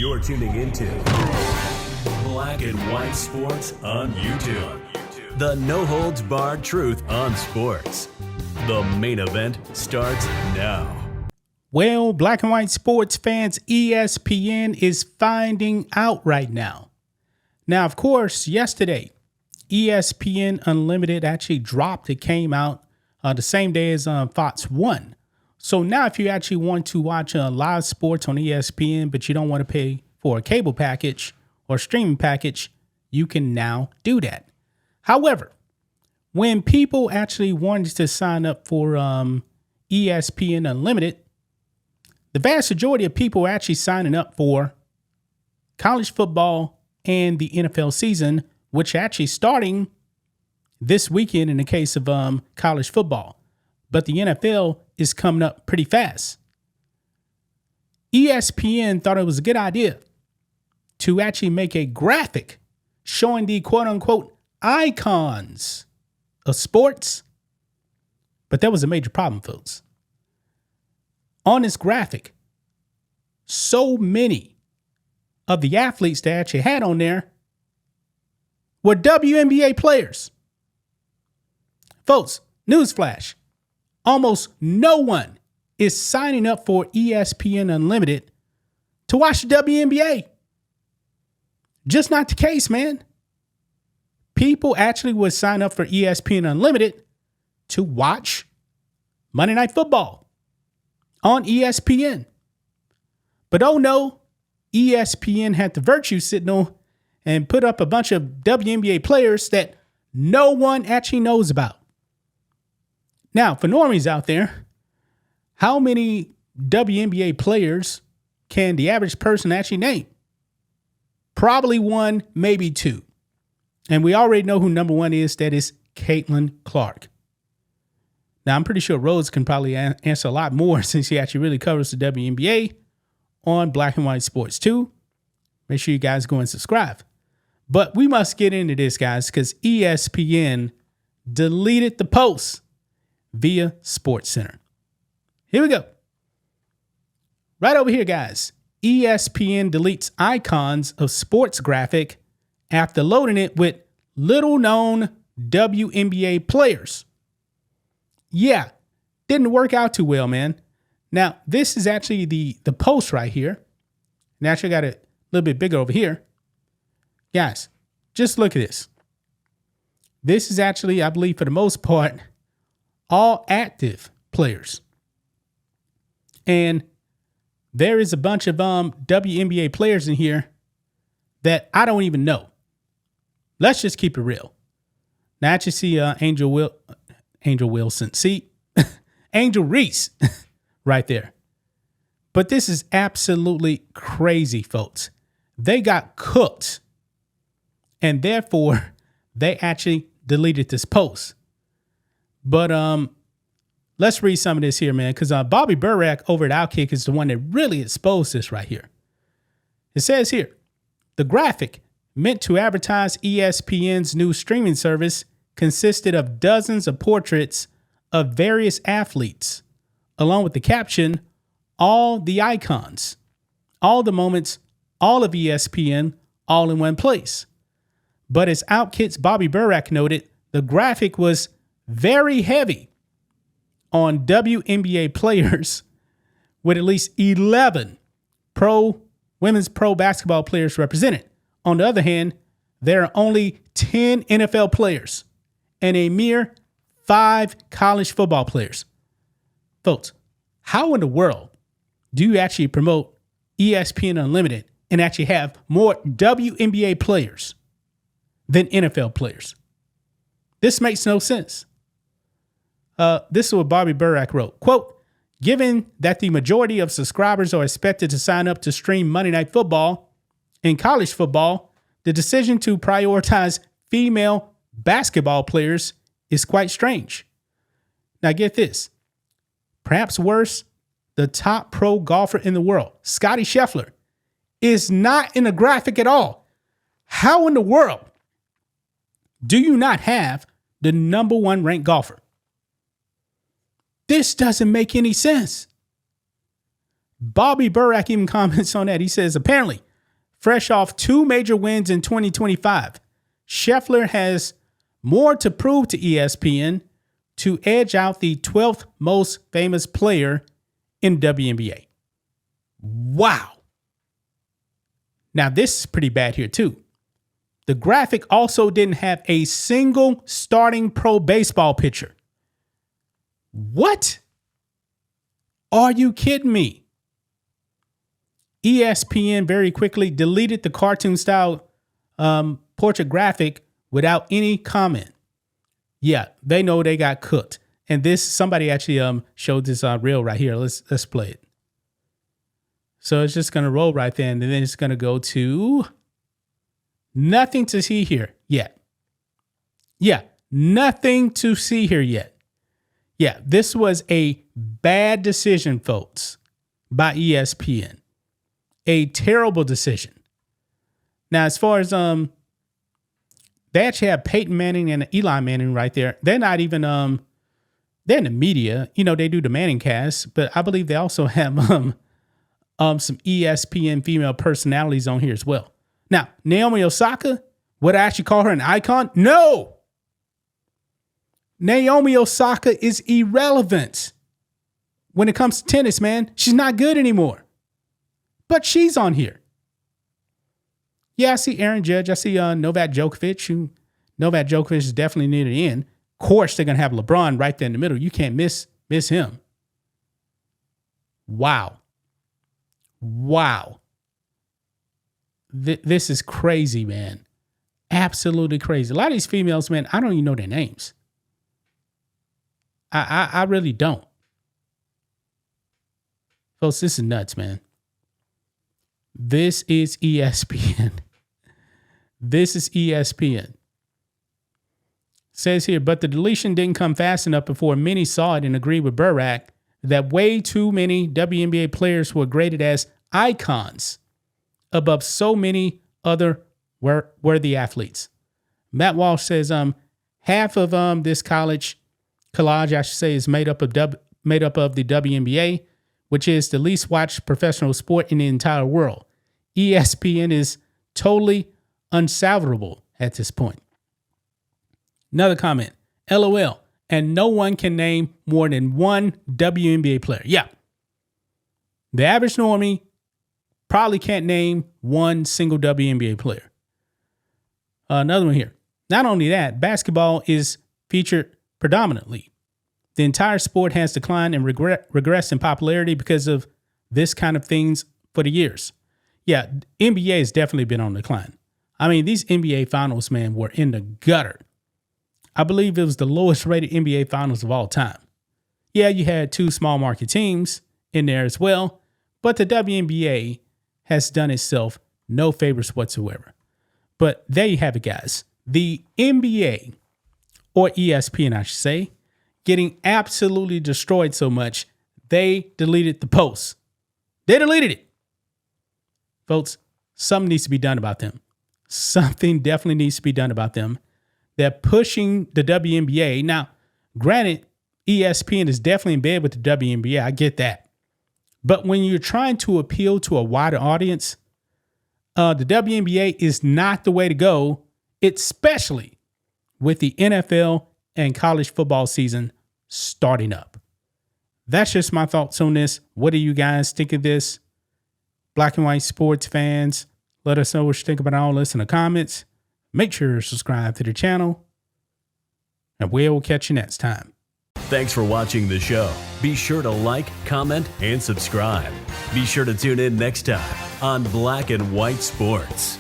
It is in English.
You're tuning into Black and White Sports on YouTube. The no-holds-barred truth on sports. The main event starts now. Well, Black and White Sports fans, ESPN is finding out right now. Now, of course, yesterday, ESPN Unlimited actually dropped. It came out the same day as Fox 1. So now if you actually want to watch live sports on ESPN, but you don't want to pay for a cable package or streaming package, you can now do that. However, when people actually wanted to sign up for ESPN Unlimited, the vast majority of people are actually signing up for college football and the NFL season, which are actually starting this weekend in the case of college football. But the NFL is coming up pretty fast. ESPN thought it was a good idea to actually make a graphic showing the quote-unquote icons of sports. But there was a major problem, folks. On this graphic, so many of the athletes that actually had on there were WNBA players. Folks, newsflash. Almost no one is signing up for ESPN Unlimited to watch the WNBA. Just not the case, man. People actually would sign up for ESPN Unlimited to watch Monday Night Football on ESPN. But oh no, ESPN had the virtue signal and put up a bunch of WNBA players that no one actually knows about. Now, for normies out there, how many WNBA players can the average person actually name? Probably one, maybe two. And we already know who number one is. That is Caitlin Clark. Now, I'm pretty sure Rose can probably answer a lot more since he actually really covers the WNBA on Black and White Sports too. Make sure you guys go and subscribe. But we must get into this, guys, because ESPN deleted the post via SportsCenter. Here we go. Right over here, guys. ESPN deletes icons of sports graphic after loading it with little-known WNBA players. Yeah, didn't work out too well, man. Now, this is actually the post right here. And actually got it a little bit bigger over here. Guys, just look at this. This is actually, I believe, for the most part, all active players. And there is a bunch of WNBA players in here that I don't even know. Let's just keep it real. Now I actually see Angel Wilson. See, Angel Reese right there. But this is absolutely crazy, folks. They got cooked. And therefore, they actually deleted this post. But let's read some of this here, man, because Bobby Burack over at Outkick is the one that really exposed this right here. It says here, the graphic meant to advertise ESPN's new streaming service consisted of dozens of portraits of various athletes, along with the caption, all the icons, all the moments, all of ESPN, all in one place. But as Outkick's Bobby Burack noted, the graphic was very heavy on WNBA players with at least 11 women's pro basketball players represented. On the other hand, there are only 10 NFL players and a mere 5 college football players. Folks, how in the world do you actually promote ESPN Unlimited and actually have more WNBA players than NFL players? This makes no sense. This is what Bobby Burack wrote. Quote, given that the majority of subscribers are expected to sign up to stream Monday Night Football and college football, the decision to prioritize female basketball players is quite strange. Now get this. Perhaps worse, the top pro golfer in the world, Scottie Scheffler, is not in the graphic at all. How in the world do you not have the number one ranked golfer? This doesn't make any sense. Bobby Burack even comments on that. He says, apparently, Fresh off 2 major wins in 2025, Scheffler has more to prove to ESPN to edge out the 12th most famous player in WNBA. Wow. Now, this is pretty bad here, too. The graphic also didn't have a single starting pro baseball pitcher. What? Are you kidding me? ESPN very quickly deleted the cartoon-style portrait graphic without any comment. Yeah, they know they got cooked. And this, somebody actually showed this reel right here. Let's play it. So it's just going to roll right there, and then it's going to go to nothing to see here yet. Yeah, nothing to see here yet. Yeah, this was a bad decision, folks, by ESPN. A terrible decision. Now, as far as they actually have Peyton Manning and Eli Manning right there. They're not even they're in the media. You know, they do the Manning cast, but I believe they also have some ESPN female personalities on here as well. Now, Naomi Osaka, would I actually call her an icon? No. Naomi Osaka is irrelevant when it comes to tennis, man. She's not good anymore. But she's on here. Yeah, I see Aaron Judge. I see Novak Djokovic. Novak Djokovic is definitely near the end. Of course, they're going to have LeBron right there in the middle. You can't miss him. Wow. This is crazy, man. Absolutely crazy. A lot of these females, man, I don't even know their names. I really don't. Folks, this is nuts, man. This is ESPN. This is ESPN. Says here, but the deletion didn't come fast enough before many saw it and agreed with Burak that way too many WNBA players were graded as icons above so many other worthy athletes. Matt Walsh says half of this collage, I should say, is made up of the WNBA, which is the least watched professional sport in the entire world. ESPN is totally unsalvageable at this point. Another comment, LOL, and no one can name more than one WNBA player. Yeah. The average normie probably can't name one single WNBA player. Another one here. Not only that, basketball is featured predominantly. The entire sport has declined and regressed in popularity because of this kind of things for the years. Yeah, NBA has definitely been on decline. I mean, these NBA finals, man, were in the gutter. I believe it was the lowest rated NBA finals of all time. Yeah, you had 2 small market teams in there as well, but the WNBA has done itself no favors whatsoever. But there you have it, guys. The NBA, or ESPN, I should say, getting absolutely destroyed so much, they deleted the post. They deleted it. Folks, something needs to be done about them. Something definitely needs to be done about them. They're pushing the WNBA. Now, granted, ESPN is definitely in bed with the WNBA. I get that. But when you're trying to appeal to a wider audience, the WNBA is not the way to go, especially with the NFL and college football season starting up. That's just my thoughts on this. What do you guys think of this? Black and white sports fans, let us know what you think about all this in the comments. Make sure to subscribe to the channel, and we'll catch you next time. Thanks for watching the show. Be sure to like, comment, and subscribe. Be sure to tune in next time on Black and White Sports.